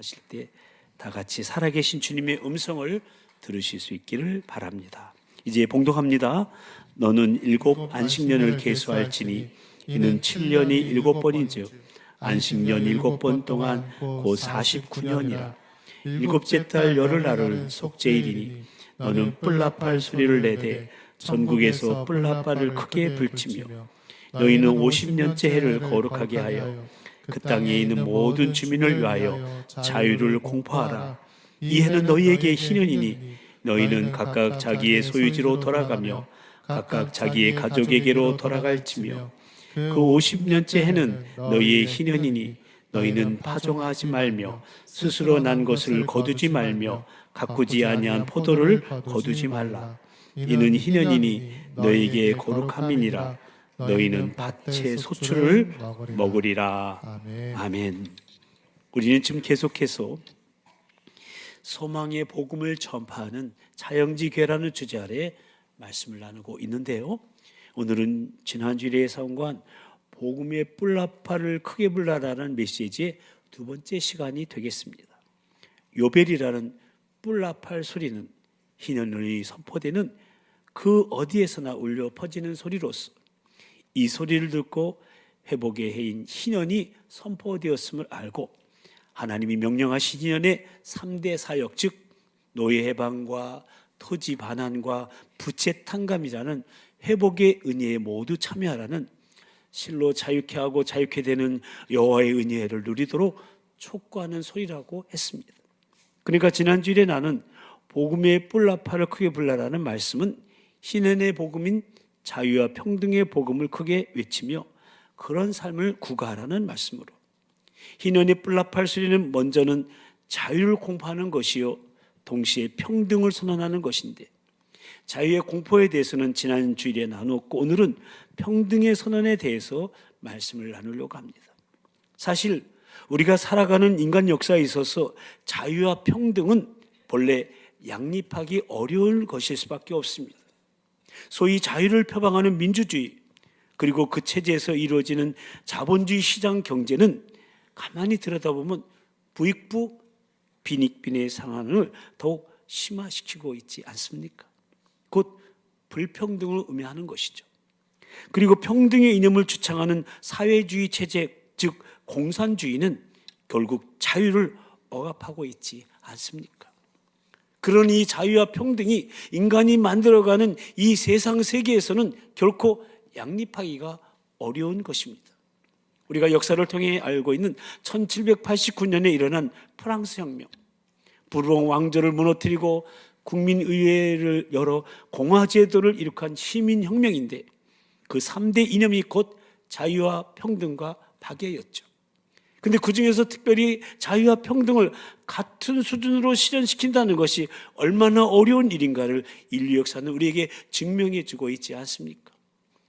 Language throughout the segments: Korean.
하실 때 다 같이 살아계신 주님의 음성을 들으실 수 있기를 바랍니다. 이제 봉독합니다. 너는 일곱 안식년을 계수할지니 이는 7년이 7번인즉 안식년 7번 동안 곧 49년이라. 일곱째 달 열흘날은 속죄일이니 너는 뿔나팔 소리를 내되 전국에서 뿔나팔을 크게 불치며 너희는 50년째 해를 거룩하게 하여 그 땅에 있는 모든 주민을 위하여 자유를 공포하라. 이 해는 너희에게 희년이니 너희는 각각 자기의 소유지로 돌아가며 각각 자기의 가족에게로 돌아갈지며 그 50년째 해는 너희의 희년이니 너희는 파종하지 말며 스스로 난 것을 거두지 말며 가꾸지 아니한 포도를 거두지 말라. 이는 희년이니 너희에게 거룩함이니라. 너희는 밭의 소출을 먹으리라. 아멘. 우리는 지금 계속해서 소망의 복음을 전파하는 차영지 교회라는 주제 아래 말씀을 나누고 있는데요. 오늘은 지난주일에 사용한 복음의 뿔나팔을 크게 불라라는 메시지의 두 번째 시간이 되겠습니다. 요벨이라는 뿔나팔 소리는 희년이 선포되는 그 어디에서나 울려 퍼지는 소리로서 이 소리를 듣고 회복의 해인 희년이 선포되었음을 알고 하나님이 명령하신 희년의 3대 사역, 즉 노예 해방과 토지 반환과 부채 탕감이라는 회복의 은혜에 모두 참여하라는 실로 자유케 하고 자유케 되는 여호와의 은혜를 누리도록 촉구하는 소리라고 했습니다. 그러니까 지난주에 나는 복음의 뿔나팔을 크게 불라라는 말씀은 희년의 복음인 자유와 평등의 복음을 크게 외치며 그런 삶을 구가하라는 말씀으로, 희년의 뿔나팔 소리는 먼저는 자유를 공포하는 것이요 동시에 평등을 선언하는 것인데, 자유의 공포에 대해서는 지난 주일에 나누었고 오늘은 평등의 선언에 대해서 말씀을 나누려고 합니다. 사실 우리가 살아가는 인간 역사에 있어서 자유와 평등은 본래 양립하기 어려운 것일 수밖에 없습니다. 소위 자유를 표방하는 민주주의, 그리고 그 체제에서 이루어지는 자본주의 시장 경제는 가만히 들여다보면 부익부 빈익빈의 상황을 더욱 심화시키고 있지 않습니까? 곧 불평등을 의미하는 것이죠. 그리고 평등의 이념을 주창하는 사회주의 체제, 즉 공산주의는 결국 자유를 억압하고 있지 않습니까? 그러니 자유와 평등이 인간이 만들어가는 이 세상 세계에서는 결코 양립하기가 어려운 것입니다. 우리가 역사를 통해 알고 있는 1789년에 일어난 프랑스 혁명, 부르봉 왕조를 무너뜨리고 국민의회를 열어 공화제도를 이룩한 시민혁명인데 그 3대 이념이 곧 자유와 평등과 박애였죠. 근데 그 중에서 특별히 자유와 평등을 같은 수준으로 실현시킨다는 것이 얼마나 어려운 일인가를 인류 역사는 우리에게 증명해 주고 있지 않습니까?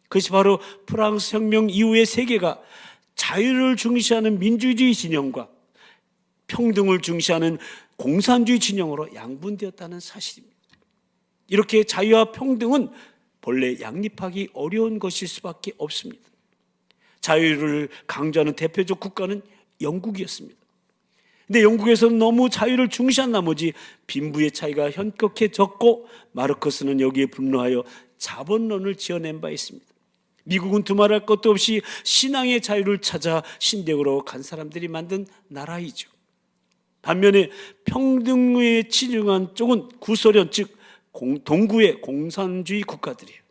그것이 바로 프랑스 혁명 이후의 세계가 자유를 중시하는 민주주의 진영과 평등을 중시하는 공산주의 진영으로 양분되었다는 사실입니다. 이렇게 자유와 평등은 본래 양립하기 어려운 것일 수밖에 없습니다. 자유를 강조하는 대표적 국가는 영국이었습니다. 근데 영국에서는 너무 자유를 중시한 나머지 빈부의 차이가 현격해졌고 마르크스는 여기에 분노하여 자본론을 지어낸 바 있습니다. 미국은 두말할 것도 없이 신앙의 자유를 찾아 신대국으로 간 사람들이 만든 나라이죠. 반면에 평등에 치중한 쪽은 구소련, 즉 동구의 공산주의 국가들이에요.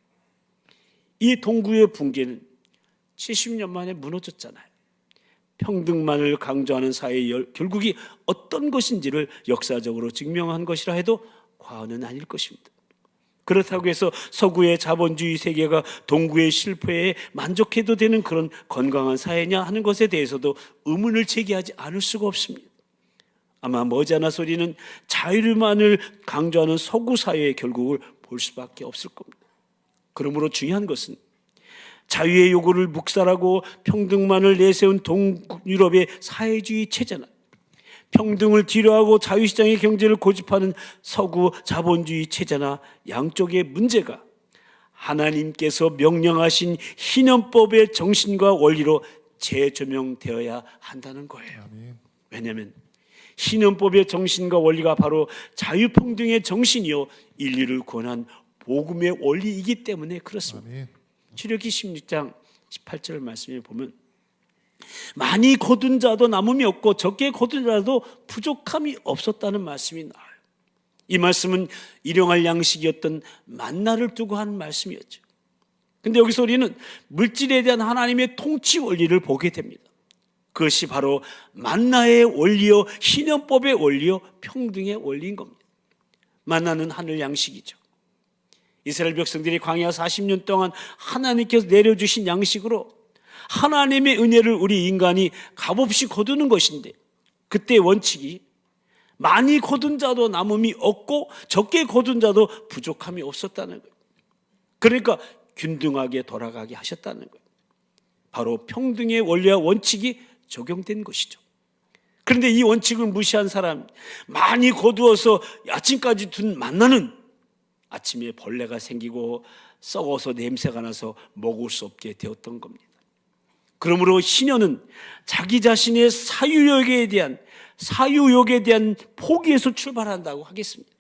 이 동구의 붕괴는 70년 만에 무너졌잖아요. 평등만을 강조하는 사회의 결국이 어떤 것인지를 역사적으로 증명한 것이라 해도 과언은 아닐 것입니다. 그렇다고 해서 서구의 자본주의 세계가 동구의 실패에 만족해도 되는 그런 건강한 사회냐 하는 것에 대해서도 의문을 제기하지 않을 수가 없습니다. 아마 머지않아서 우리는 자유만을 강조하는 서구 사회의 결국을 볼 수밖에 없을 겁니다. 그러므로 중요한 것은 자유의 요구를 묵살하고 평등만을 내세운 동유럽의 사회주의 체제나 평등을 뒤로하고 자유시장의 경제를 고집하는 서구 자본주의 체제나 양쪽의 문제가 하나님께서 명령하신 희년법의 정신과 원리로 재조명되어야 한다는 거예요. 왜냐하면 신현법의 정신과 원리가 바로 자유평등의 정신이요 인류를 구원한 복음의 원리이기 때문에 그렇습니다. 아멘. 출애굽기 16장 18절 말씀에 보면 많이 거둔 자도 남음이 없고 적게 거둔 자도 부족함이 없었다는 말씀이 나와요. 이 말씀은 일용할 양식이었던 만나를 두고 한 말씀이었죠. 근데 여기서 우리는 물질에 대한 하나님의 통치 원리를 보게 됩니다. 그것이 바로 만나의 원리요 신현법의 원리요 평등의 원리인 겁니다. 만나는 하늘 양식이죠. 이스라엘 백성들이 광야 40년 동안 하나님께서 내려주신 양식으로 하나님의 은혜를 우리 인간이 값없이 거두는 것인데, 그때의 원칙이 많이 거둔 자도 남음이 없고 적게 거둔 자도 부족함이 없었다는 거예요. 그러니까 균등하게 돌아가게 하셨다는 거예요. 바로 평등의 원리와 원칙이 적용된 것이죠. 그런데 이 원칙을 무시한 사람, 많이 거두어서 아침까지 둔 만나는 아침에 벌레가 생기고 썩어서 냄새가 나서 먹을 수 없게 되었던 겁니다. 그러므로 시녀는 자기 자신의 사유욕에 대한 포기에서 출발한다고 하겠습니다.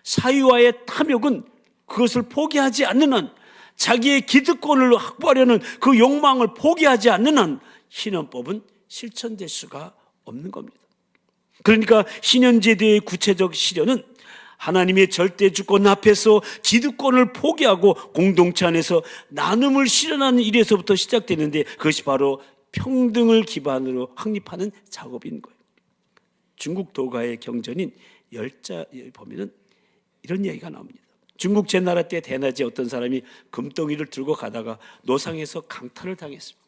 사유와의 탐욕은 그것을 포기하지 않는 한, 자기의 기득권을 확보하려는 그 욕망을 포기하지 않는 한 신현법은 실천될 수가 없는 겁니다. 그러니까 신현제도의 구체적 실현은 하나님의 절대 주권 앞에서 기득권을 포기하고 공동체 안에서 나눔을 실현하는 일에서부터 시작되는데, 그것이 바로 평등을 기반으로 확립하는 작업인 거예요. 중국 도가의 경전인 열자에 보면은 이런 이야기가 나옵니다. 중국 제나라 때 대낮에 어떤 사람이 금덩이를 들고 가다가 노상에서 강탈을 당했습니다.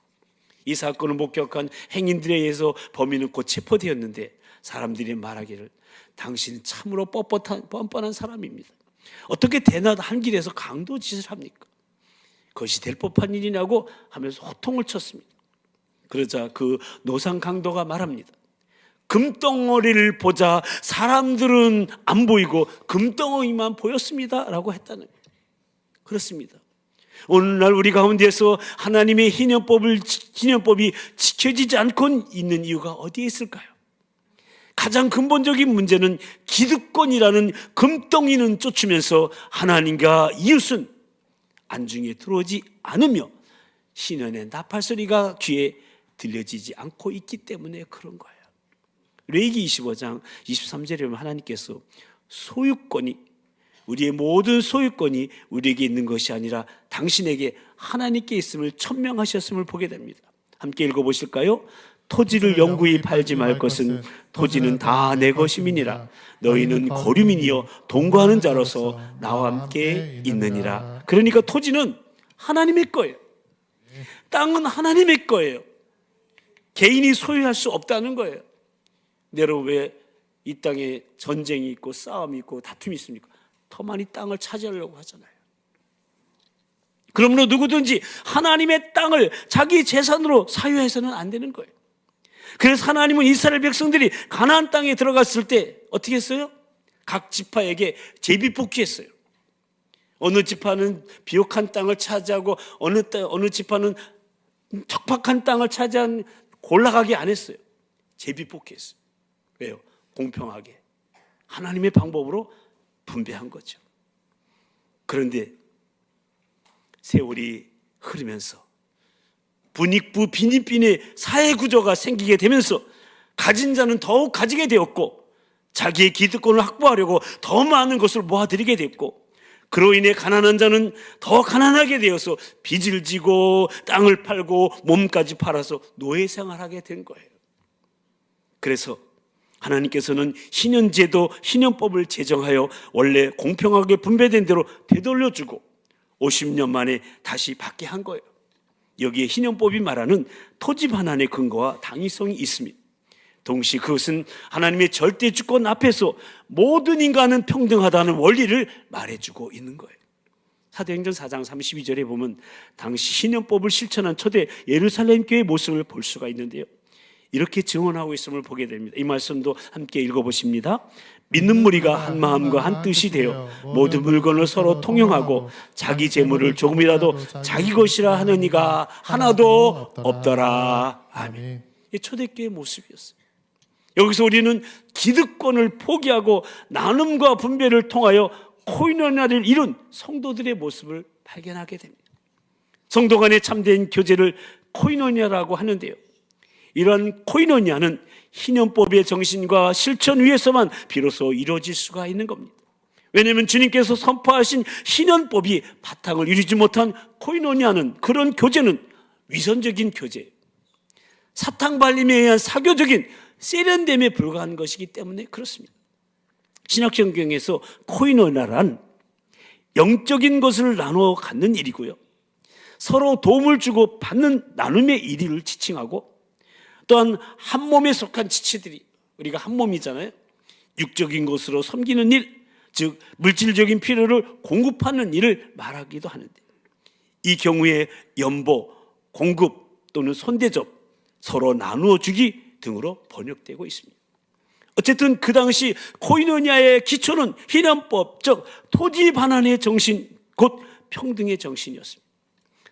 이 사건을 목격한 행인들에 의해서 범인은 곧 체포되었는데, 사람들이 말하기를 당신은 참으로 뻔뻔한 사람입니다. 어떻게 대낮 한길에서 강도짓을 합니까? 그것이 될 법한 일이냐고 하면서 호통을 쳤습니다. 그러자 그 노상 강도가 말합니다. 금덩어리를 보자 사람들은 안 보이고 금덩어리만 보였습니다 라고 했다는 거예요. 그렇습니다. 오늘날 우리 가운데서 하나님의 신현법이 지켜지지 않고 있는 이유가 어디에 있을까요? 가장 근본적인 문제는 기득권이라는 금덩이는 쫓으면서 하나님과 이웃은 안중에 들어오지 않으며 신현의 나팔소리가 귀에 들려지지 않고 있기 때문에 그런 거예요. 레위기 25장 23절에 보면 하나님께서 우리의 모든 소유권이 우리에게 있는 것이 아니라 당신에게 하나님께 있음을 천명하셨음을 보게 됩니다. 함께 읽어보실까요? 토지를 영구히 팔지 말 것은 토지는 다 내 것임이니라. 너희는 거류민이여 동거하는 자로서 나와 함께 있느니라. 그러니까 토지는 하나님의 거예요. 땅은 하나님의 거예요. 개인이 소유할 수 없다는 거예요. 여러분, 왜 이 땅에 전쟁이 있고 싸움이 있고 다툼이 있습니까? 더 많이 땅을 차지하려고 하잖아요. 그러므로 누구든지 하나님의 땅을 자기 재산으로 사유해서는 안 되는 거예요. 그래서 하나님은 이스라엘 백성들이 가나안 땅에 들어갔을 때 어떻게 했어요? 각 지파에게 제비뽑기했어요. 어느 지파는 비옥한 땅을 차지하고 어느 지파는 척박한 땅을 차지한 골라가게 안 했어요. 제비뽑기했어요. 왜요? 공평하게 하나님의 방법으로 분배한 거죠. 그런데 세월이 흐르면서 분익부 빈익빈의 사회구조가 생기게 되면서 가진 자는 더욱 가지게 되었고, 자기의 기득권을 확보하려고 더 많은 것을 모아들이게 됐고, 그로 인해 가난한 자는 더 가난하게 되어서 빚을 지고 땅을 팔고 몸까지 팔아서 노예 생활하게 된 거예요. 그래서 하나님께서는 신현제도, 신현법을 제정하여 원래 공평하게 분배된 대로 되돌려주고 50년 만에 다시 받게 한 거예요. 여기에 신현법이 말하는 토지 반환의 근거와 당위성이 있습니다. 동시에 그것은 하나님의 절대 주권 앞에서 모든 인간은 평등하다는 원리를 말해주고 있는 거예요. 사도행전 4장 32절에 보면 당시 신현법을 실천한 초대 예루살렘 교회의 모습을 볼 수가 있는데요, 이렇게 증언하고 있음을 보게 됩니다. 이 말씀도 함께 읽어보십니다. 믿는 무리가 한 마음과 한 뜻이 되어 모든 물건을 서로 통용하고 자기 재물을 조금이라도 자기 것이라 하는 이가 하나도 없더라. 아멘. 이 초대교회의 모습이었어요. 여기서 우리는 기득권을 포기하고 나눔과 분배를 통하여 코이노니아를 이룬 성도들의 모습을 발견하게 됩니다. 성도 간의 참된 교제를 코이노니아라고 하는데요, 이런 코이노니아는 희년법의 정신과 실천 위에서만 비로소 이루어질 수가 있는 겁니다. 왜냐하면 주님께서 선포하신 희년법이 바탕을 이루지 못한 코이노니아는, 그런 교제는 위선적인 교제, 사탕발림에 의한 사교적인 세련됨에 불과한 것이기 때문에 그렇습니다. 신약성경에서 코이노니아란 영적인 것을 나누어 갖는 일이고요, 서로 도움을 주고 받는 나눔의 일을 지칭하고, 또한 한 몸에 속한 지체들이, 우리가 한 몸이잖아요, 육적인 것으로 섬기는 일, 즉 물질적인 필요를 공급하는 일을 말하기도 하는데, 이 경우에 연보, 공급 또는 손대접, 서로 나누어 주기 등으로 번역되고 있습니다. 어쨌든 그 당시 코이노니아의 기초는 희년법, 즉 토지 반환의 정신, 곧 평등의 정신이었습니다.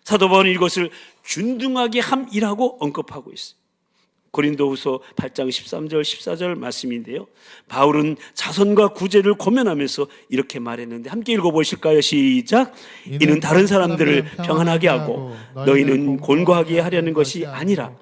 사도 바울은 이것을 균등하게 함이라고 언급하고 있어요. 고린도후서 8장 13절 14절 말씀인데요, 바울은 자선과 구제를 고면하면서 이렇게 말했는데, 함께 읽어보실까요? 시작. 이는 다른 사람들을 평안하게 하고 너희는 곤고하게 하려는 것이 아니라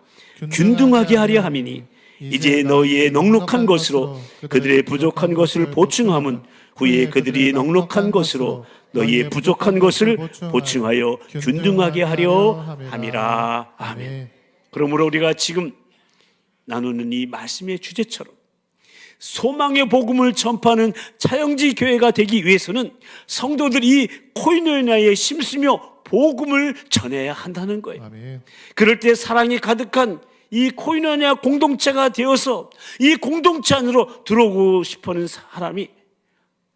균등하게 하려 함이니, 이제 너희의 넉넉한 것으로 그들의 부족한 것을 보충함은 후에 그들이 넉넉한 것으로 너희의 부족한 것을 보충하여 균등하게 하려 함이라. 아멘. 그러므로 우리가 지금 나누는 이 말씀의 주제처럼 소망의 복음을 전파하는 차영지 교회가 되기 위해서는 성도들이 코이노니아에 힘쓰며 복음을 전해야 한다는 거예요. 아멘. 그럴 때 사랑이 가득한 이 코이노니아 공동체가 되어서 이 공동체 안으로 들어오고 싶어하는 사람이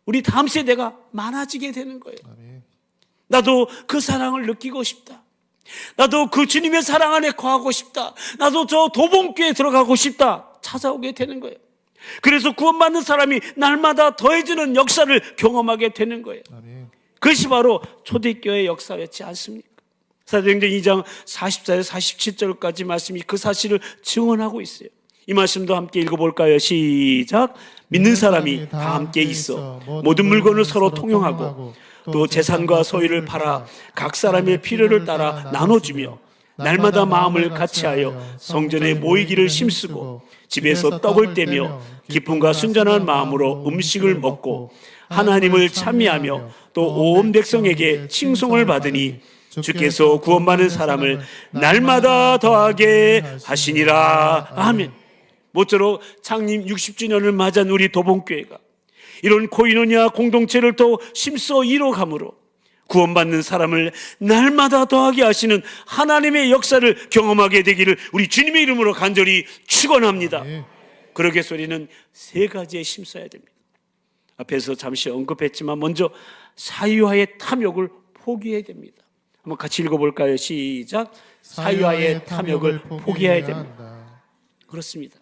우리 다음 세대가 많아지게 되는 거예요. 아멘. 나도 그 사랑을 느끼고 싶다. 나도 그 주님의 사랑 안에 거하고 싶다. 나도 저 도봉교에 들어가고 싶다. 찾아오게 되는 거예요. 그래서 구원받는 사람이 날마다 더해지는 역사를 경험하게 되는 거예요. 아멘. 그것이 바로 초대교회의 역사였지 않습니까? 사도행전 2장 44에서 47절까지 말씀이 그 사실을 증언하고 있어요. 이 말씀도 함께 읽어볼까요? 시작. 믿는 사람이 다 함께 있어 모든 물건을 서로 통용하고 또 재산과 소유를 팔아 각 사람의 필요를 따라 나눠주며 날마다 마음을 같이하여 성전에 모이기를 힘쓰고 집에서 떡을 떼며 기쁨과 순전한 마음으로 음식을 먹고 하나님을 찬미하며 또 온 백성에게 칭송을 받으니 주께서 구원받는 사람을 날마다 더하게 하시니라. 아멘. 모쪼록 창립 60주년을 맞은 우리 도봉교회가 이런 코이노니아 공동체를 더 힘써 이뤄감으로 구원받는 사람을 날마다 더하게 하시는 하나님의 역사를 경험하게 되기를 우리 주님의 이름으로 간절히 축원합니다. 그러기 위해서 우리는 세 가지에 힘써야 됩니다. 앞에서 잠시 언급했지만 먼저 사유와의 탐욕을 포기해야 됩니다. 한번 같이 읽어볼까요? 시작. 사유와의 탐욕을 포기해야 됩니다. 그렇습니다.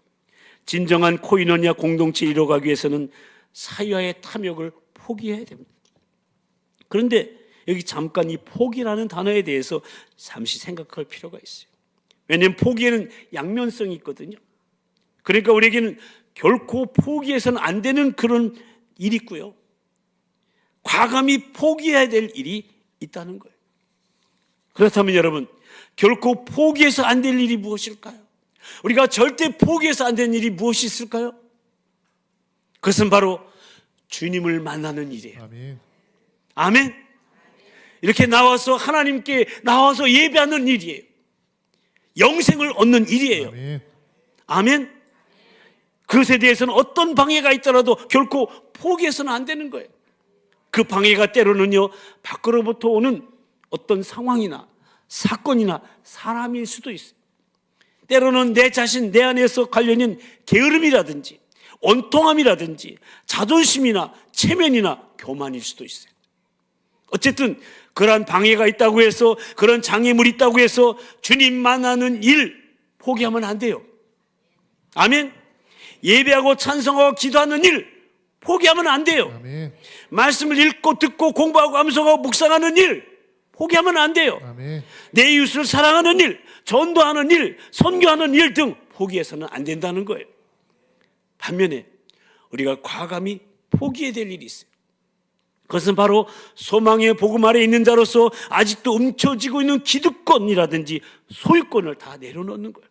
진정한 코이노니아 공동체 이뤄가기 위해서는 사유와의 탐욕을 포기해야 됩니다. 그런데 여기 잠깐 이 포기라는 단어에 대해서 잠시 생각할 필요가 있어요. 왜냐하면 포기에는 양면성이 있거든요. 그러니까 우리에게는 결코 포기해서는 안 되는 그런 일이 있고요, 과감히 포기해야 될 일이 있다는 거예요. 그렇다면 여러분, 결코 포기해서 안 될 일이 무엇일까요? 우리가 절대 포기해서 안 되는 일이 무엇이 있을까요? 그것은 바로 주님을 만나는 일이에요. 아멘. 아멘. 이렇게 나와서 하나님께 나와서 예배하는 일이에요. 영생을 얻는 일이에요. 아멘. 아멘. 그것에 대해서는 어떤 방해가 있더라도 결코 포기해서는 안 되는 거예요. 그 방해가 때로는요, 밖으로부터 오는 어떤 상황이나 사건이나 사람일 수도 있어요. 때로는 내 자신, 내 안에서 관련된 게으름이라든지 온통함이라든지 자존심이나 체면이나 교만일 수도 있어요. 어쨌든 그러한 방해가 있다고 해서, 그런 장애물이 있다고 해서 주님 만나는 일 포기하면 안 돼요. 아멘. 예배하고 찬송하고 기도하는 일 포기하면 안 돼요. 아멘. 말씀을 읽고 듣고 공부하고 암송하고 묵상하는 일 포기하면 안 돼요. 아멘. 내 이웃을 사랑하는 일, 전도하는 일, 선교하는 일 등 포기해서는 안 된다는 거예요. 반면에 우리가 과감히 포기해야 될 일이 있어요. 그것은 바로 소망의 복음 아래 있는 자로서 아직도 움켜쥐고 있는 기득권이라든지 소유권을 다 내려놓는 거예요.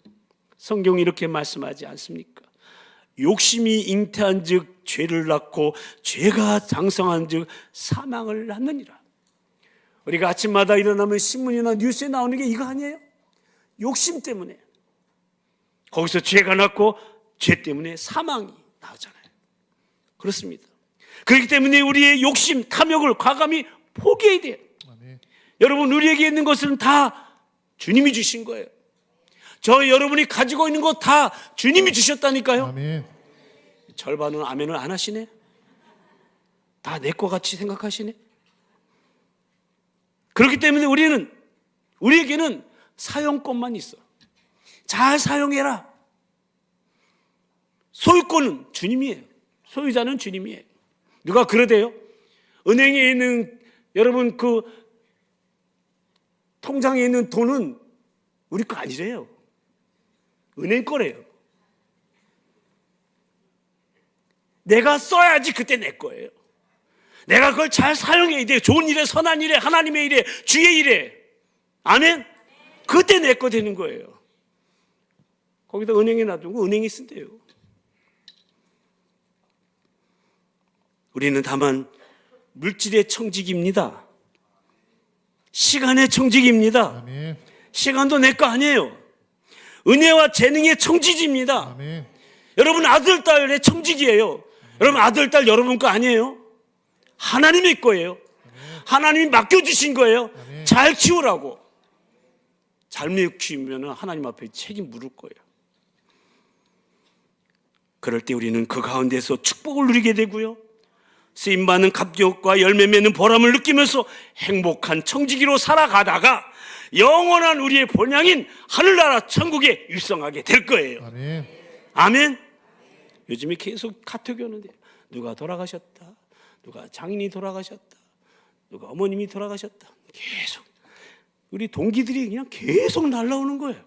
성경이 이렇게 말씀하지 않습니까? 욕심이 잉태한 즉 죄를 낳고 죄가 장성한 즉 사망을 낳느니라. 우리가 아침마다 일어나면 신문이나 뉴스에 나오는 게 이거 아니에요? 욕심 때문에. 거기서 죄가 낳고 죄 때문에 사망이 나오잖아요. 그렇습니다. 그렇기 때문에 우리의 욕심, 탐욕을 과감히 포기해야 돼요. 아멘. 여러분, 우리에게 있는 것은 다 주님이 주신 거예요. 저 여러분이 가지고 있는 것 다 주님이 주셨다니까요. 아멘. 절반은 아멘을 안 하시네. 다 내 것 같이 생각하시네. 그렇기 때문에 우리에게는 사용권만 있어. 잘 사용해라. 소유권은 주님이에요. 소유자는 주님이에요. 누가 그러대요? 은행에 있는 여러분 그 통장에 있는 돈은 우리 거 아니래요. 은행 거래요. 내가 써야지 그때 내 거예요. 내가 그걸 잘 사용해야 돼요. 좋은 일에, 선한 일에, 하나님의 일에, 주의 일에. 아멘? 그때 내 거 되는 거예요. 거기다 은행에 놔두고 은행이 쓴대요. 우리는 다만 물질의 청지기입니다. 시간의 청지기입니다. 아멘. 시간도 내 거 아니에요. 은혜와 재능의 청지기입니다. 아멘. 여러분 아들, 딸의 청지기예요. 아멘. 여러분 아들, 딸 여러분 거 아니에요. 하나님의 거예요. 아멘. 하나님이 맡겨주신 거예요. 아멘. 잘 키우라고. 잘못 키우면 하나님 앞에 책임 물을 거예요. 그럴 때 우리는 그 가운데서 축복을 누리게 되고요, 쓰임받는 감격과 열매 맺는 보람을 느끼면서 행복한 청지기로 살아가다가 영원한 우리의 본향인 하늘나라 천국에 입성하게 될 거예요. 아멘. 아멘. 요즘에 계속 카톡이 오는데 누가 돌아가셨다, 누가 장인이 돌아가셨다, 누가 어머님이 돌아가셨다. 계속 우리 동기들이 그냥 계속 날라오는 거예요.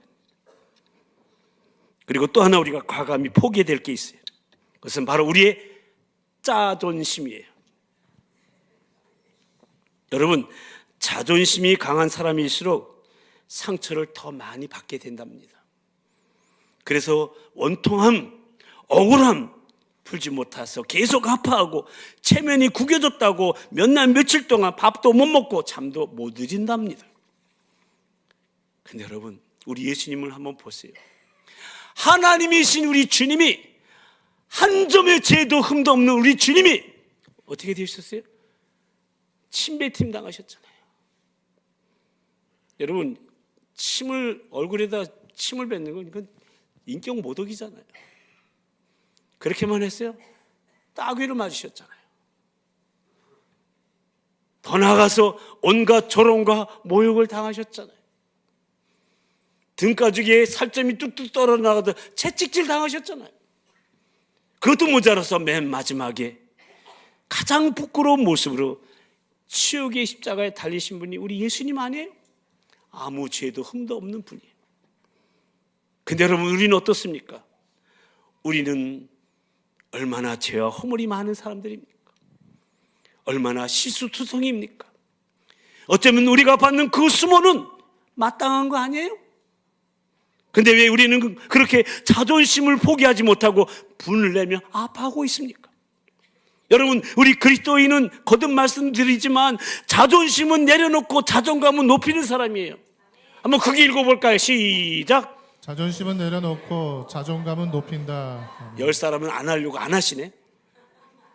그리고 또 하나 우리가 과감히 포기해야 될 게 있어요. 그것은 바로 우리의 자존심이에요. 여러분, 자존심이 강한 사람일수록 상처를 더 많이 받게 된답니다. 그래서 원통함, 억울함 풀지 못해서 계속 아파하고 체면이 구겨졌다고 몇 날 며칠 동안 밥도 못 먹고 잠도 못 드신답니다. 근데 여러분, 우리 예수님을 한번 보세요. 하나님이신 우리 주님이, 한 점의 죄도 흠도 없는 우리 주님이 어떻게 되셨어요? 침뱉임 당하셨잖아요. 여러분, 얼굴에다 침을 뱉는 건 이건 인격 모독이잖아요. 그렇게만 했어요? 따귀를 맞으셨잖아요. 더 나아가서 온갖 조롱과 모욕을 당하셨잖아요. 등가죽에 살점이 뚝뚝 떨어나가도 채찍질 당하셨잖아요. 그것도 모자라서 맨 마지막에 가장 부끄러운 모습으로 치욕의 십자가에 달리신 분이 우리 예수님 아니에요? 아무 죄도 흠도 없는 분이에요. 근데 여러분, 우리는 어떻습니까? 우리는 얼마나 죄와 허물이 많은 사람들입니까? 얼마나 실수투성입니까? 어쩌면 우리가 받는 그 수모는 마땅한 거 아니에요? 근데 왜 우리는 그렇게 자존심을 포기하지 못하고 분을 내며 아파하고 있습니까? 여러분, 우리 그리스도인은 거듭 말씀드리지만 자존심은 내려놓고 자존감은 높이는 사람이에요. 한번 크게 읽어볼까요? 시작. 자존심은 내려놓고 자존감은 높인다. 10사람은 안 하려고 안 하시네.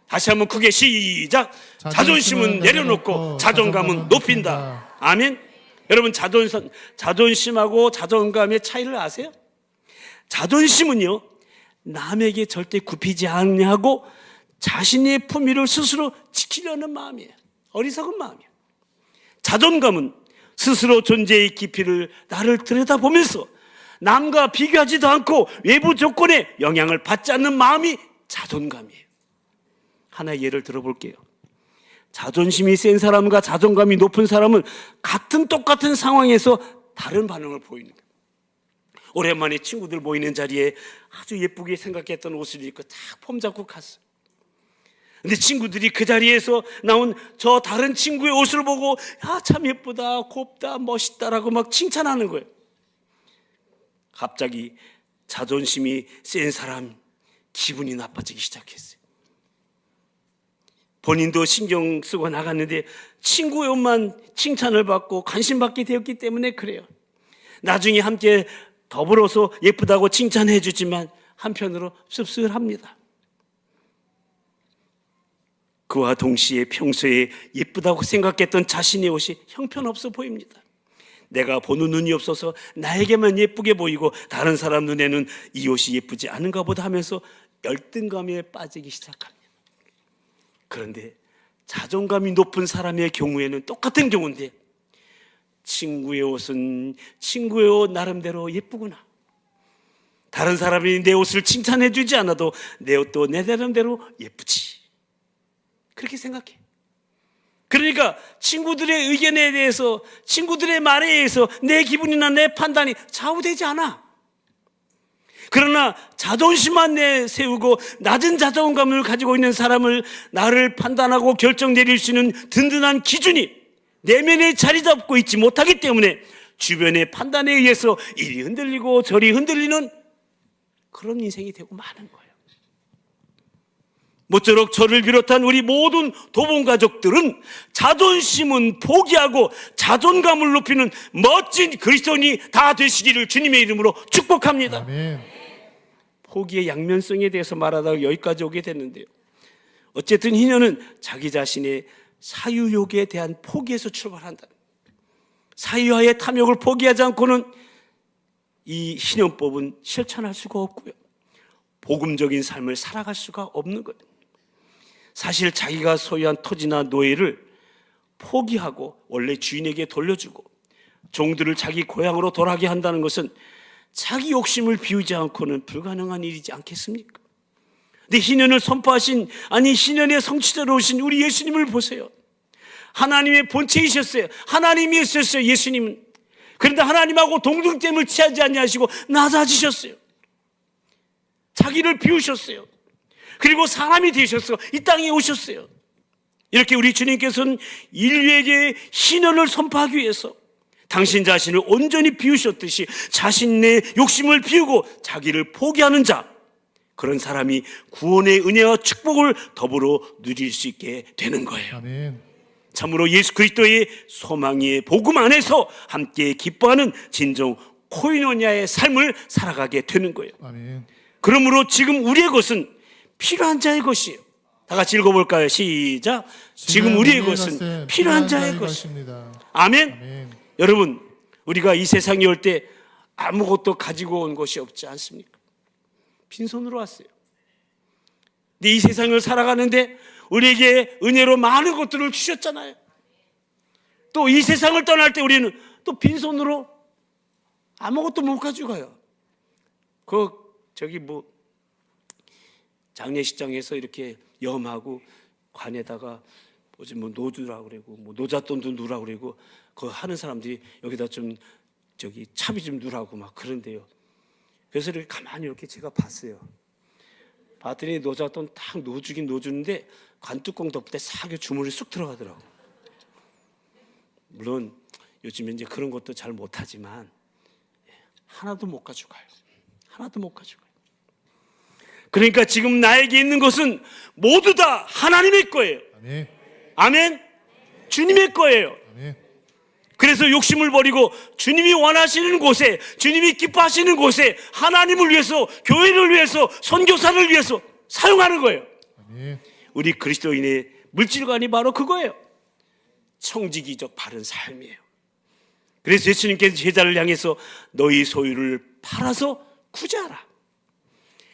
다시 한번 크게 시작. 자존심은 내려놓고 자존감은 높인다. 아멘. 여러분, 자존심하고 자존감의 차이를 아세요? 자존심은요, 남에게 절대 굽히지 않냐고 자신의 품위를 스스로 지키려는 마음이에요. 어리석은 마음이에요. 자존감은 스스로 존재의 깊이를 나를 들여다보면서 남과 비교하지도 않고 외부 조건에 영향을 받지 않는 마음이 자존감이에요. 하나의 예를 들어볼게요. 자존심이 센 사람과 자존감이 높은 사람은 똑같은 상황에서 다른 반응을 보이는 거예요. 오랜만에 친구들 모이는 자리에 아주 예쁘게 생각했던 옷을 입고 딱 폼 잡고 갔어요. 근데 친구들이 그 자리에서 나온 저 다른 친구의 옷을 보고 참 예쁘다, 곱다, 멋있다라고 막 칭찬하는 거예요. 갑자기 자존심이 센 사람 기분이 나빠지기 시작했어요. 본인도 신경 쓰고 나갔는데 친구의 옷만 칭찬을 받고 관심받게 되었기 때문에 그래요. 나중에 함께 더불어서 예쁘다고 칭찬해 주지만 한편으로 씁쓸합니다. 그와 동시에 평소에 예쁘다고 생각했던 자신의 옷이 형편없어 보입니다. 내가 보는 눈이 없어서 나에게만 예쁘게 보이고 다른 사람 눈에는 이 옷이 예쁘지 않은가 보다 하면서 열등감에 빠지기 시작합니다. 그런데 자존감이 높은 사람의 경우에는 똑같은 경우인데 친구의 옷은 친구의 옷 나름대로 예쁘구나. 다른 사람이 내 옷을 칭찬해 주지 않아도 내 옷도 내 나름대로 예쁘지. 그렇게 생각해. 그러니까 친구들의 의견에 대해서, 친구들의 말에 의해서 내 기분이나 내 판단이 좌우되지 않아. 그러나 자존심만 내세우고 낮은 자존감을 가지고 있는 사람을 나를 판단하고 결정 내릴 수 있는 든든한 기준이 내면에 자리 잡고 있지 못하기 때문에 주변의 판단에 의해서 이리 흔들리고 저리 흔들리는 그런 인생이 되고 마는 거예요. 모쪼록 저를 비롯한 우리 모든 도봉 가족들은 자존심은 포기하고 자존감을 높이는 멋진 그리스도인이 다 되시기를 주님의 이름으로 축복합니다. 아멘. 포기의 양면성에 대해서 말하다가 여기까지 오게 됐는데요. 어쨌든 희년은 자기 자신의 사유욕에 대한 포기에서 출발한다. 사유와의 탐욕을 포기하지 않고는 이 희년법은 실천할 수가 없고요. 복음적인 삶을 살아갈 수가 없는 거예요. 사실 자기가 소유한 토지나 노예를 포기하고 원래 주인에게 돌려주고 종들을 자기 고향으로 돌아가게 한다는 것은 자기 욕심을 비우지 않고는 불가능한 일이지 않겠습니까? 근데 희년을 선포하신, 아니 희년의 성취자로 오신 우리 예수님을 보세요. 하나님의 본체이셨어요. 하나님이셨어요, 예수님은. 그런데 하나님하고 동등됨을 취하지 아니하시고 낮아지셨어요. 자기를 비우셨어요. 그리고 사람이 되셨어요. 이 땅에 오셨어요. 이렇게 우리 주님께서는 인류에게 희년을 선포하기 위해서 당신 자신을 온전히 비우셨듯이 자신의 욕심을 비우고 자기를 포기하는 자, 그런 사람이 구원의 은혜와 축복을 더불어 누릴 수 있게 되는 거예요. 아멘. 참으로 예수 그리스도의 소망의 복음 안에서 함께 기뻐하는 진정 코이노니아의 삶을 살아가게 되는 거예요. 아멘. 그러므로 지금 우리의 것은 필요한 자의 것이에요. 다 같이 읽어볼까요? 시작. 지금 우리의 것은 필요한 자의 것입니다. 아멘. 아멘. 여러분, 우리가 이 세상에 올 때 아무것도 가지고 온 것이 없지 않습니까? 빈손으로 왔어요. 근데 이 세상을 살아가는데 우리에게 은혜로 많은 것들을 주셨잖아요. 또 이 세상을 떠날 때 우리는 또 빈손으로 아무것도 못 가져가요. 장례식장에서 이렇게 염하고 관에다가 뭐 노주라고 그러고 뭐 노잣돈도 누라고 그러고 그 하는 사람들이 여기다 좀 차비 좀 누라고 막 그런데요. 그래서 이렇게 가만히 이렇게 제가 봤어요. 봤더니 노잣돈 딱 놓주긴 놓주는데 관뚜껑 덮을 때 싹 주머니 쑥 들어가더라고. 물론 요즘에 이제 그런 것도 잘 못하지만 하나도 못 가져가요. 하나도 못 가져가요. 그러니까 지금 나에게 있는 것은 모두 다 하나님의 거예요. 아멘. 아멘. 주님의 거예요. 아멘. 그래서 욕심을 버리고 주님이 원하시는 곳에, 주님이 기뻐하시는 곳에 하나님을 위해서, 교회를 위해서, 선교사를 위해서 사용하는 거예요. 아멘. 우리 그리스도인의 물질관이 바로 그거예요. 청지기적 바른 삶이에요. 그래서 예수님께서 제자를 향해서 너희 소유를 팔아서 구제하라.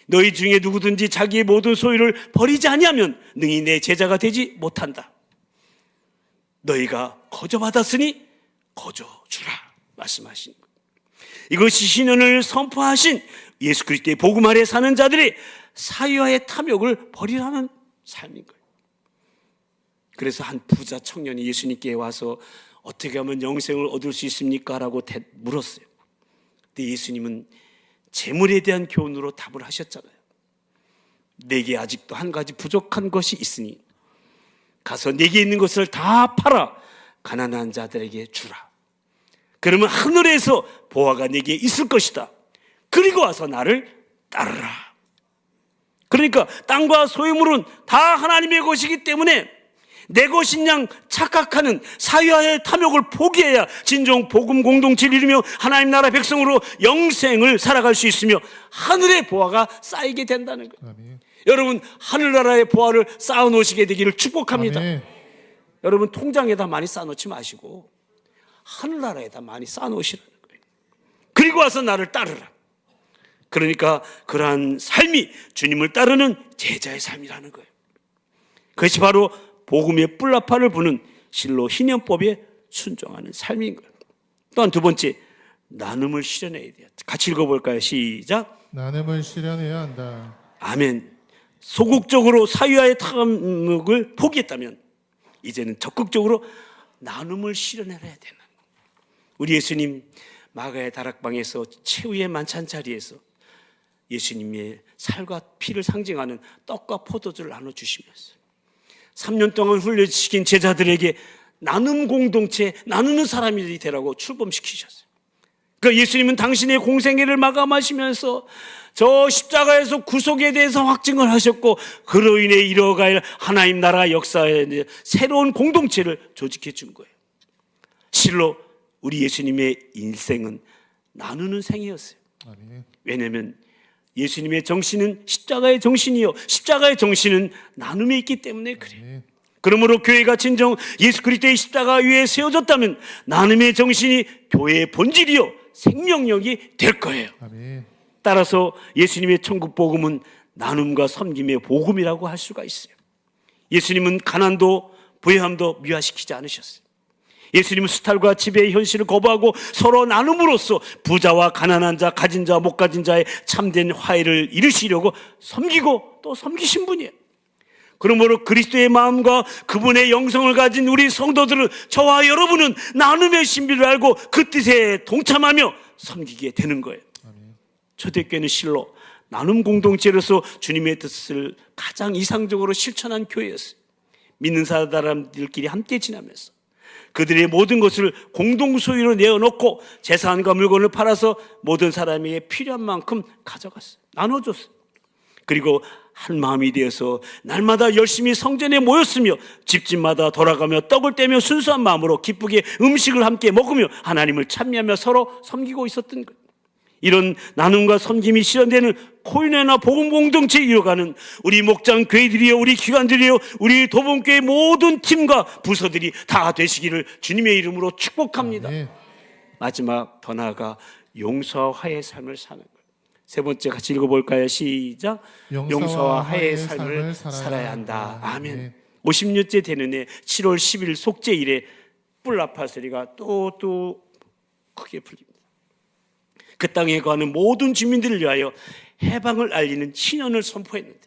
너희 중에 누구든지 자기의 모든 소유를 버리지 아니하면 능히 내 제자가 되지 못한다. 너희가 거저 받았으니 거저 주라 말씀하신 거예요. 이것이 신년을 선포하신 예수 그리스도의 복음 아래 사는 자들의 사유와의 탐욕을 버리라는 삶인 거예요. 그래서 한 부자 청년이 예수님께 와서 어떻게 하면 영생을 얻을 수 있습니까? 라고 물었어요. 근데 예수님은 재물에 대한 교훈으로 답을 하셨잖아요. 내게 아직도 한 가지 부족한 것이 있으니 가서 내게 있는 것을 다 팔아 가난한 자들에게 주라. 그러면 하늘에서 보화가 내게 있을 것이다. 그리고 와서 나를 따르라. 그러니까 땅과 소유물은 다 하나님의 것이기 때문에 내 것인 양 착각하는 사유와의 탐욕을 포기해야 진정 복음 공동체를 이루며 하나님 나라 백성으로 영생을 살아갈 수 있으며 하늘의 보화가 쌓이게 된다는 거예요. 아멘. 여러분, 하늘나라의 보화를 쌓아놓으시게 되기를 축복합니다. 아멘. 여러분, 통장에다 많이 쌓아놓지 마시고 하늘나라에다 많이 쌓아놓으시라는 거예요. 그리고 와서 나를 따르라. 그러니까 그러한 삶이 주님을 따르는 제자의 삶이라는 거예요. 그것이 바로 복음의 뿔나파를 부는 실로 희년법에 순종하는 삶인 거예요. 또한 두 번째, 나눔을 실현해야 돼요. 같이 읽어볼까요? 시작. 나눔을 실현해야 한다. 아멘. 소극적으로 사유와의 탐욕을 포기했다면 이제는 적극적으로 나눔을 실현해야 되는 거예요. 우리 예수님 마가의 다락방에서 최후의 만찬 자리에서 예수님의 살과 피를 상징하는 떡과 포도주를 나눠주시면서 3년 동안 훈련시킨 제자들에게 나눔 공동체, 나누는 사람이 되라고 출범시키셨어요. 그러니까 예수님은 당신의 공생애를 마감하시면서 저 십자가에서 구속에 대해서 확증을 하셨고 그로 인해 이뤄갈 하나님 나라 역사의 새로운 공동체를 조직해 준 거예요. 실로 우리 예수님의 인생은 나누는 생이었어요. 아멘. 왜냐하면 예수님의 정신은 십자가의 정신이요 십자가의 정신은 나눔에 있기 때문에 그래요. 아멘. 그러므로 교회가 진정 예수 그리스도의 십자가 위에 세워졌다면 나눔의 정신이 교회의 본질이요 생명력이 될 거예요. 아멘. 따라서 예수님의 천국 복음은 나눔과 섬김의 복음이라고 할 수가 있어요. 예수님은 가난도 부유함도 미화시키지 않으셨어요. 예수님은 수탈과 지배의 현실을 거부하고 서로 나눔으로써 부자와 가난한 자, 가진 자, 못 가진 자의 참된 화해를 이루시려고 섬기고 또 섬기신 분이에요. 그러므로 그리스도의 마음과 그분의 영성을 가진 우리 성도들은 저와 여러분은 나눔의 신비를 알고 그 뜻에 동참하며 섬기게 되는 거예요. 아멘. 초대교회는 실로 나눔 공동체로서 주님의 뜻을 가장 이상적으로 실천한 교회였어요. 믿는 사람들끼리 함께 지나면서 그들의 모든 것을 공동 소유로 내어놓고 재산과 물건을 팔아서 모든 사람에게 필요한 만큼 가져갔어요. 나눠줬어요. 그리고 한 마음이 되어서 날마다 열심히 성전에 모였으며 집집마다 돌아가며 떡을 떼며 순수한 마음으로 기쁘게 음식을 함께 먹으며 하나님을 찬미하며 서로 섬기고 있었던 거예요. 이런 나눔과 섬김이 실현되는 코인회나 복음 공동체 이어가는 우리 목장 교회들이요, 우리 기관들이요, 우리 도봉교회 모든 팀과 부서들이 다 되시기를 주님의 이름으로 축복합니다. 아멘. 마지막 더 나아가 용서와 화해의 삶을 사는 거예요. 세 번째 같이 읽어볼까요? 시작. 용서와 화해의 삶을 살아야 한다. 아멘. 50년째 되는 해 7월 10일 속죄일에 뿔나파 소리가 또 크게 풀립니다. 그 땅에 거하는 모든 주민들을 위하여 해방을 알리는 신년을 선포했는데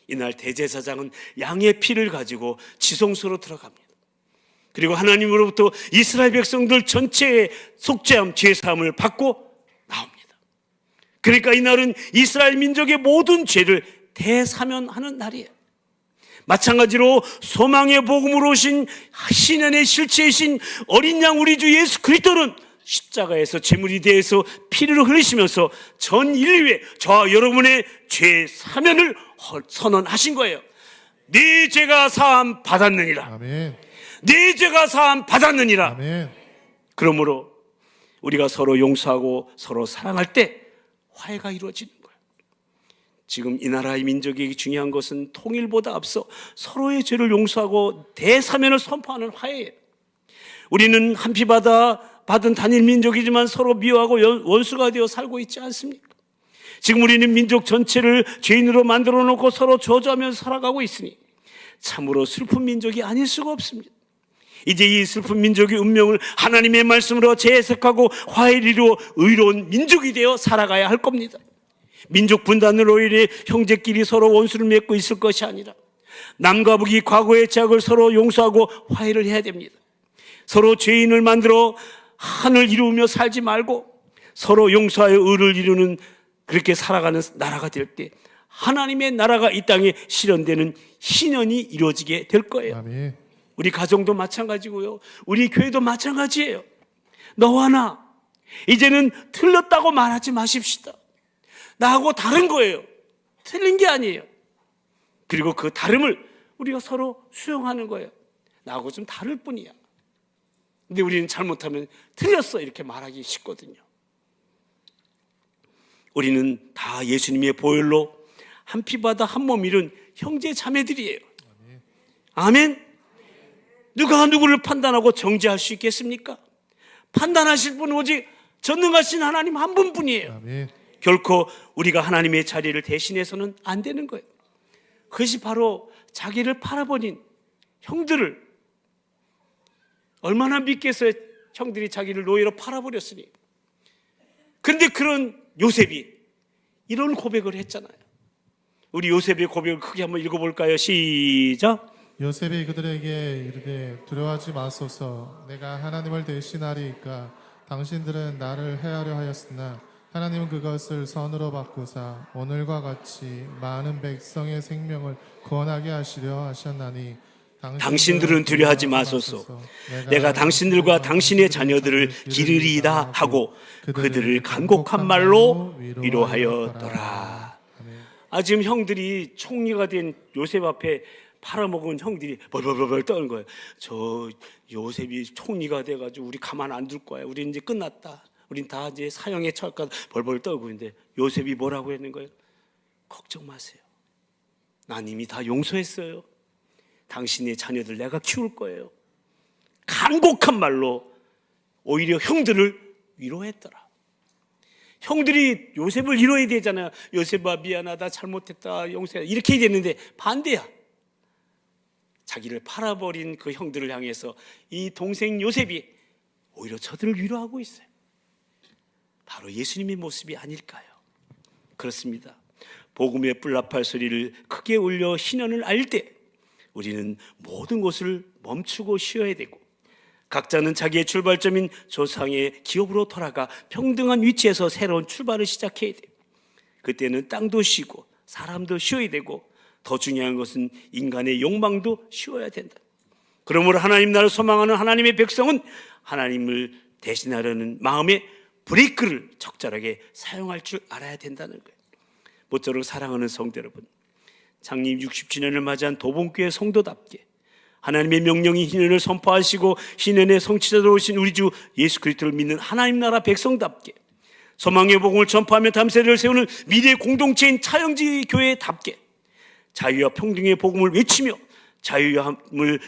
이날 대제사장은 양의 피를 가지고 지성소로 들어갑니다. 그리고 하나님으로부터 이스라엘 백성들 전체의 속죄함, 죄사함을 받고 나옵니다. 그러니까 이날은 이스라엘 민족의 모든 죄를 대사면하는 날이에요. 마찬가지로 소망의 복음으로 오신 신연의 실체이신 어린 양 우리 주 예수 그리스도는 십자가에서 제물이 되어서 피를 흘리시면서 전 인류에 저와 여러분의 죄 사면을 선언하신 거예요. 네 죄가 사함 받았느니라. 아멘. 네 죄가 사함 받았느니라. 아멘. 그러므로 우리가 서로 용서하고 서로 사랑할 때 화해가 이루어지는 거예요. 지금 이 나라의 민족에게 중요한 것은 통일보다 앞서 서로의 죄를 용서하고 대사면을 선포하는 화해예요. 우리는 한 피 받은 단일 민족이지만 서로 미워하고 원수가 되어 살고 있지 않습니까? 지금 우리는 민족 전체를 죄인으로 만들어 놓고 서로 저주하면서 살아가고 있으니 참으로 슬픈 민족이 아닐 수가 없습니다. 이제 이 슬픈 민족의 운명을 하나님의 말씀으로 재해석하고 화해를 이루어 의로운 민족이 되어 살아가야 할 겁니다. 민족 분단으로 인해 형제끼리 서로 원수를 맺고 있을 것이 아니라 남과 북이 과거의 죄악을 서로 용서하고 화해를 해야 됩니다. 서로 죄인을 만들어 한을 이루며 살지 말고 서로 용서하여 의를 이루는 그렇게 살아가는 나라가 될 때 하나님의 나라가 이 땅에 실현되는 신현이 이루어지게 될 거예요. 아멘. 우리 가정도 마찬가지고요. 우리 교회도 마찬가지예요. 너와 나 이제는 틀렸다고 말하지 마십시다. 나하고 다른 거예요. 틀린 게 아니에요. 그리고 그 다름을 우리가 서로 수용하는 거예요. 나하고 좀 다를 뿐이야. 근데 우리는 잘못하면 틀렸어 이렇게 말하기 쉽거든요. 우리는 다 예수님의 보혈로 한 피바다 한 몸 이룬 형제 자매들이에요. 아멘. 누가 누구를 판단하고 정죄할 수 있겠습니까? 판단하실 분은 오직 전능하신 하나님 한 분뿐이에요. 아멘. 결코 우리가 하나님의 자리를 대신해서는 안 되는 거예요. 그것이 바로 자기를 팔아버린 형들을 얼마나 믿겠어요. 형들이 자기를 노예로 팔아버렸으니. 그런데 그런 요셉이 이런 고백을 했잖아요. 우리 요셉의 고백을 크게 한번 읽어볼까요? 시작. 요셉이 그들에게 이르되 두려워하지 마소서. 내가 하나님을 대신하리이까. 당신들은 나를 해하려 하였으나 하나님은 그것을 선으로 바꾸사 오늘과 같이 많은 백성의 생명을 구원하게 하시려 하셨나니 당신들은 두려워하지 마소서. 내가 당신들과 당신의 자녀들을 기르리이다 하고 그들을 간곡한 말로 위로하였더라. 지금 형들이 총리가 된 요셉 앞에 팔아먹은 형들이 벌벌벌 떠는 거예요. 저 요셉이 총리가 돼가지고 우리 가만 안 둘 거야. 우리 이제 끝났다. 우린 다 이제 사형에 처할까 벌벌 떨고 있는데 요셉이 뭐라고 했는 거예요? 걱정 마세요. 난 이미 다 용서했어요. 당신의 자녀들 내가 키울 거예요. 간곡한 말로 오히려 형들을 위로했더라. 형들이 요셉을 위로해야 되잖아요. 요셉아 미안하다 잘못했다 용서해 이렇게 해야 되는데 반대야. 자기를 팔아버린 그 형들을 향해서 이 동생 요셉이 오히려 저들을 위로하고 있어요. 바로 예수님의 모습이 아닐까요? 그렇습니다. 복음의 뿔나팔 소리를 크게 울려 신현을 알 때 우리는 모든 것을 멈추고 쉬어야 되고 각자는 자기의 출발점인 조상의 기업으로 돌아가 평등한 위치에서 새로운 출발을 시작해야 돼요. 그때는 땅도 쉬고 사람도 쉬어야 되고 더 중요한 것은 인간의 욕망도 쉬어야 된다. 그러므로 하나님 나라를 소망하는 하나님의 백성은 하나님을 대신하려는 마음의 브레이크를 적절하게 사용할 줄 알아야 된다는 거예요. 모쪼록 사랑하는 성도 여러분, 창립 60주년을 맞이한 도봉교회 성도답게 하나님의 명령인 희년을 선포하시고 희년의 성취자로 오신 우리 주 예수 그리스도를 믿는 하나님 나라 백성답게 소망의 복음을 전파하며 담세를 세우는 미래 공동체인 차영지 교회답게 자유와 평등의 복음을 외치며 자유함의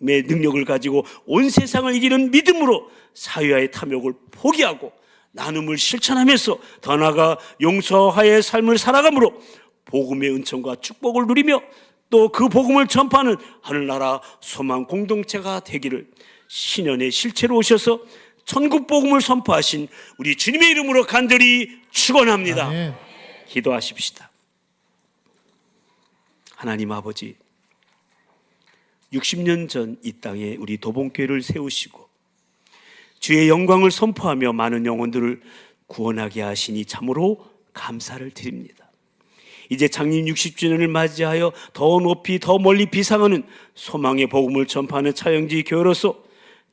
능력을 가지고 온 세상을 이기는 믿음으로 사유와의 탐욕을 포기하고 나눔을 실천하면서 더 나아가 용서와의 삶을 살아감으로 복음의 은총과 축복을 누리며 또 그 복음을 전파하는 하늘나라 소망 공동체가 되기를 신년의 실체로 오셔서 천국 복음을 선포하신 우리 주님의 이름으로 간절히 축원합니다. 아멘. 기도하십시다. 하나님 아버지, 60년 전 이 땅에 우리 도봉교회를 세우시고 주의 영광을 선포하며 많은 영혼들을 구원하게 하시니 참으로 감사를 드립니다. 이제 창립 60주년을 맞이하여 더 높이 더 멀리 비상하는 소망의 복음을 전파하는 차영지 교회로서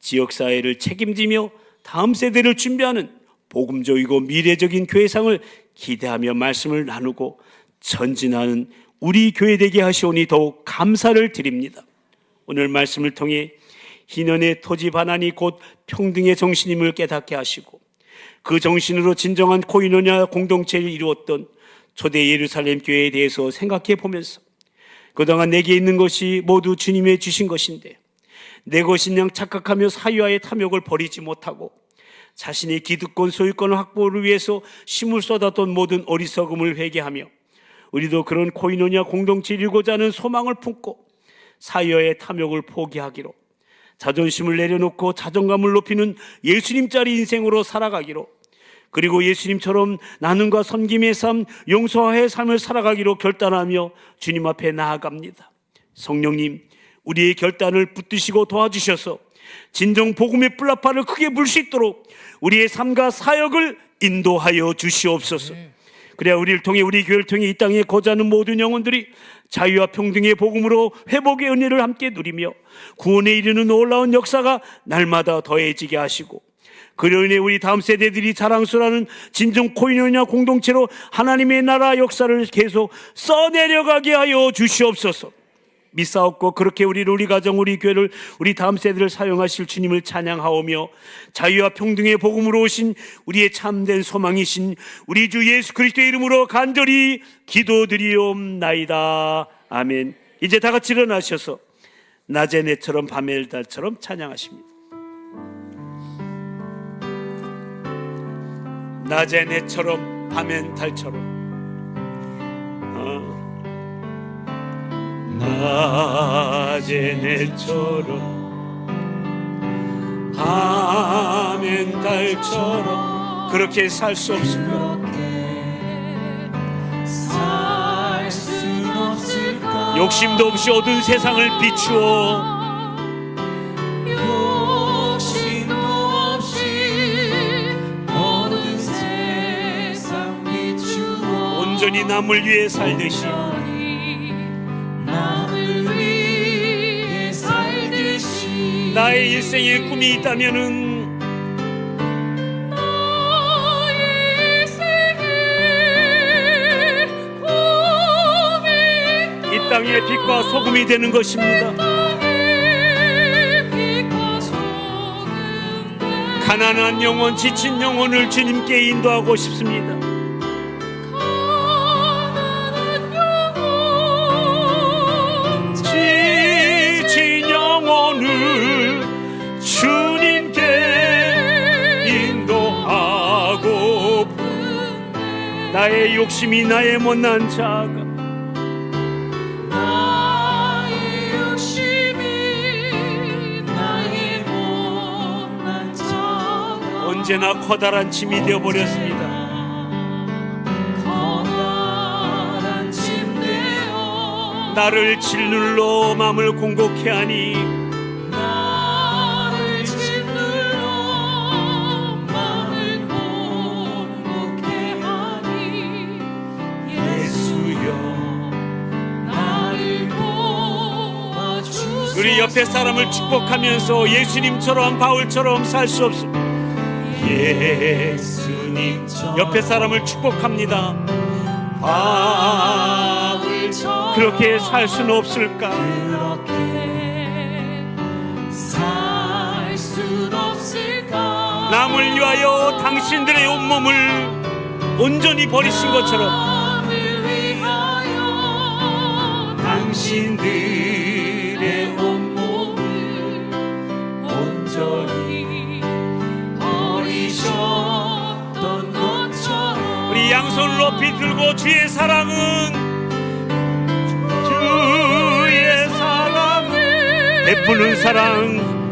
지역사회를 책임지며 다음 세대를 준비하는 복음적이고 미래적인 교회상을 기대하며 말씀을 나누고 전진하는 우리 교회 되게 하시오니 더욱 감사를 드립니다. 오늘 말씀을 통해 희년의 토지 반환이 곧 평등의 정신임을 깨닫게 하시고 그 정신으로 진정한 코이노냐 공동체를 이루었던 초대 예루살렘 교회에 대해서 생각해 보면서 그동안 내게 있는 것이 모두 주님의 주신 것인데 내 것인 양 착각하며 사유와의 탐욕을 버리지 못하고 자신의 기득권 소유권 확보를 위해서 힘을 쏟았던 모든 어리석음을 회개하며 우리도 그런 코이노냐 공동체를 이루고자 하는 소망을 품고 사유와의 탐욕을 포기하기로 자존심을 내려놓고 자존감을 높이는 예수님짜리 인생으로 살아가기로 그리고 예수님처럼 나눔과 섬김의 삶, 용서와의 삶을 살아가기로 결단하며 주님 앞에 나아갑니다. 성령님, 우리의 결단을 붙드시고 도와주셔서 진정 복음의 뿔나팔을 크게 불 수 있도록 우리의 삶과 사역을 인도하여 주시옵소서. 그래야 우리를 통해, 우리 교회를 통해 이 땅에 거주하는 모든 영혼들이 자유와 평등의 복음으로 회복의 은혜를 함께 누리며 구원에 이르는 놀라운 역사가 날마다 더해지게 하시고, 그로 인해 우리 다음 세대들이 자랑스러워하는 진정 코인원이나 공동체로 하나님의 나라 역사를 계속 써내려가게 하여 주시옵소서. 믿사옵고 그렇게 우리를, 우리 가정, 우리 교회를, 우리 다음 세대를 사용하실 주님을 찬양하오며 자유와 평등의 복음으로 오신 우리의 참된 소망이신 우리 주 예수 그리스도의 이름으로 간절히 기도드리옵나이다. 아멘. 이제 다 같이 일어나셔서 낮의 내처럼 밤의 달처럼 찬양하십니다. 낮의 내처럼 밤의 달처럼, 낮의 내처럼 밤의 달처럼 그렇게 살 수 없을까? 욕심도 없이 어두운 세상을 비추어 온전히 남을 위해 살듯이 나의 일생의 꿈이 있다면은 이 땅의 빛과 소금이 되는 것입니다. 가난한 영혼, 지친 영혼을 주님께 인도하고 싶습니다. 지친 영혼을 주님께 인도하고, 나의 욕심이 나의 못난 자가 언제나 커다란 짐이 되어버렸습니다. 나를 짓눌러 마음을 공곡해 하니 예수여 나를 도와주소서. 우리 옆에 사람을 축복하면서 예수님처럼 바울처럼 살 수 없습니다. 예수님 옆에 사람을 축복합니다. 그렇게 살 수는 없을까? 남을 위하여 당신들의 온몸을 온전히 버리신 것처럼 당신들의 온몸을 온전히 버리셨던 것처럼 우리 양손을 높이 들고 주의 사랑은 베푸는 사랑,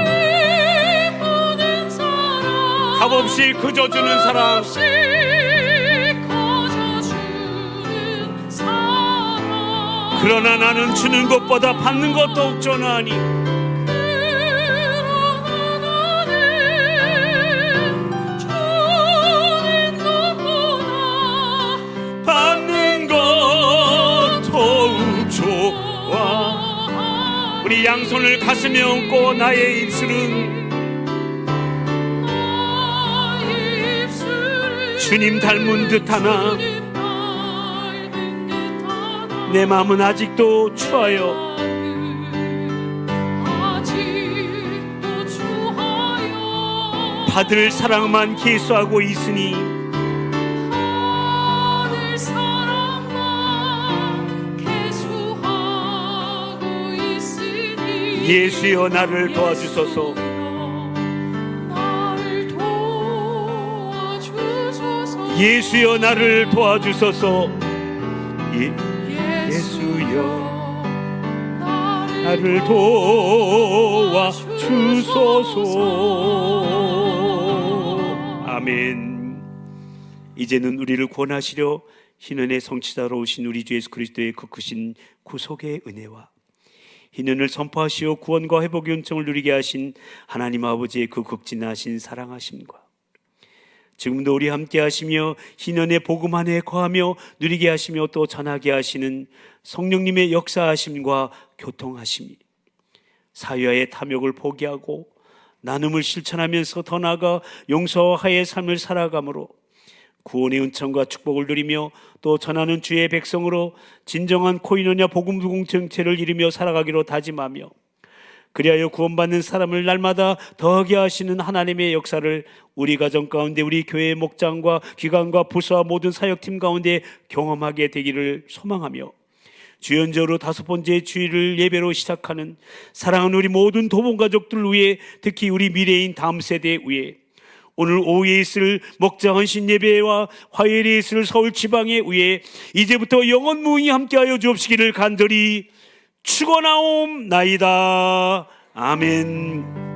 값없이 그저주는 사랑, 그러나 나는 주는 것보다 받는 것도 없잖아니 받는 것 더욱 좋아. 우리 양손을 가슴에 얹고 나의 입술은 주님 닮은 듯하나 내 마음은 아직도 추하여 받을 사랑만 계수하고 있으니 예수여 나를 도와주소서. 예수여 나를 도와주소서. 예수여 나를 도와주소서. 아멘. 이제는 우리를 구원하시려 희년의 성취자로 오신 우리 주 예수 그리스도의 그 크신 구속의 은혜와 희년을 선포하시어 구원과 회복의 은총을 누리게 하신 하나님 아버지의 그 극진하신 사랑하심과 지금도 우리 함께 하시며 희년의 복음 안에 거하며 누리게 하시며 또 전하게 하시는 성령님의 역사하심과 교통하심이 사회와의 탐욕을 포기하고 나눔을 실천하면서 더 나아가 용서와 화해의 삶을 살아감으로 구원의 은총과 축복을 누리며 또 전하는 주의 백성으로 진정한 코이노냐 복음 공동체를 이루며 살아가기로 다짐하며 그리하여 구원받는 사람을 날마다 더하게 하시는 하나님의 역사를 우리 가정 가운데 우리 교회의 목장과 기관과 부서와 모든 사역팀 가운데 경험하게 되기를 소망하며 주연적으로 5번째 주일을 예배로 시작하는 사랑하는 우리 모든 도봉 가족들 위해 특히 우리 미래인 다음 세대 위해 오늘 오후에 있을 목자 헌신 예배와 화요일에 있을 서울 지방에 위해 이제부터 영원 무궁히 함께하여 주옵시기를 간절히 축원하옵나이다. 아멘.